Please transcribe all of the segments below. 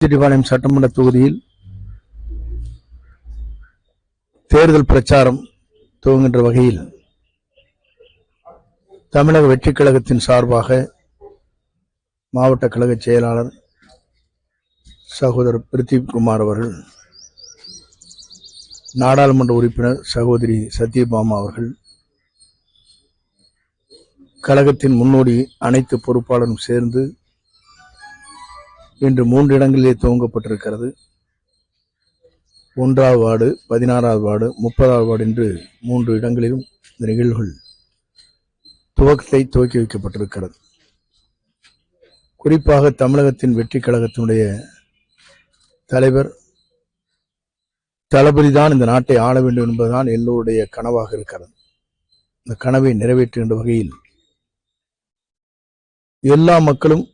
செட்டிபாளையம் சட்டமன்ற தொகுதியில் தேர்தல் பிரச்சாரம் துவங்குகின்ற வகையில் தமிழக வெற்றிக் கழகத்தின் சார்பாக மாவட்ட கழக செயலாளர் சகோதரர் பிரதீப் குமார் அவர்கள், நாடாளுமன்ற உறுப்பினர் சகோதரி சத்யபாமா அவர்கள், கழகத்தின் முன்னோடி அனைத்து பொறுப்பாளரும் சேர்ந்து இன்று 3 இடங்களிலே துவங்கப்பட்டிருக்கிறது. 1ஆவது வார்டு, 16ஆவது வார்டு, 30ஆவது வார்டு என்று 3 இடங்களிலும் இந்த நிகழ்வுகள் துவக்கத்தை துவக்கி வைக்கப்பட்டிருக்கிறது. குறிப்பாக தமிழகத்தின் வெற்றி கழகத்தினுடைய தலைவர் தளபதிதான் இந்த நாட்டை ஆள வேண்டும் என்பதுதான் எல்லோருடைய கனவாக இருக்கிறது. இந்த கனவை நிறைவேற்றுகின்ற வகையில் எல்லா மக்களும்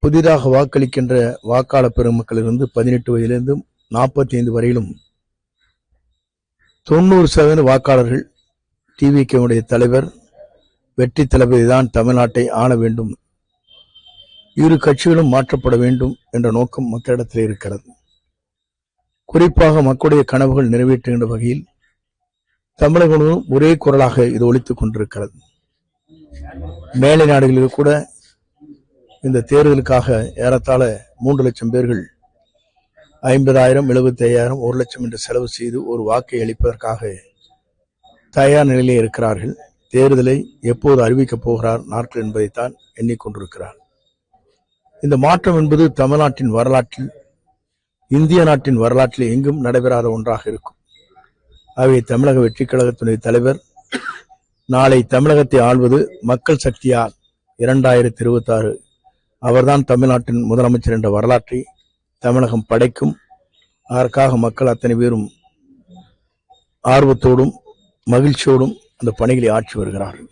புதிதாக வாக்களிக்கின்ற வாக்காளர் பெருமக்களிலிருந்து 18 வயதிலிருந்து 45 வரையிலும் 90% வாக்காளர்கள் டிவிகேவுடைய தலைவர் வெற்றி தளபதிதான் தமிழ்நாட்டை ஆள வேண்டும், இரு கட்சிகளும் மாற்றப்பட வேண்டும் என்ற நோக்கம் மக்களிடத்தில் இருக்கிறது. குறிப்பாக மக்களுடைய கனவுகள் நிறைவேற்றுகின்ற வகையில் தமிழகம் ஒரே குரலாக இது ஒலித்துக் கொண்டிருக்கிறது. மேலை நாடுகளில் கூட இந்த தேர்தலுக்காக ஏறத்தாழ 3 லட்சம் பேர்கள் 50,000, 75,000, 1 லட்சம் என்று செலவு செய்து ஒரு வாக்கை அளிப்பதற்காக தயார் நிலையிலே இருக்கிறார்கள். தேர்தலை எப்போது அறிவிக்கப் போகிறார் நாட்கள் என்பதைத்தான் எண்ணிக்கொண்டிருக்கிறார். இந்த மாற்றம் என்பது தமிழ்நாட்டின் வரலாற்றில், இந்திய நாட்டின் வரலாற்றில் எங்கும் நடைபெறாத ஒன்றாக இருக்கும். ஆகவே தமிழக வெற்றிக் கழகத்துடைய தலைவர் நாளை தமிழகத்தை ஆள்வது மக்கள் சக்தியால் 2026 அவர்தான் தமிழ்நாட்டின் முதலமைச்சர் என்ற வரலாற்றை தமிழகம் படைக்கும். அதற்காக மக்கள் அத்தனை பேரும் ஆர்வத்தோடும் மகிழ்ச்சியோடும் அந்த பணிகளை ஆற்றி வருகிறார்கள்.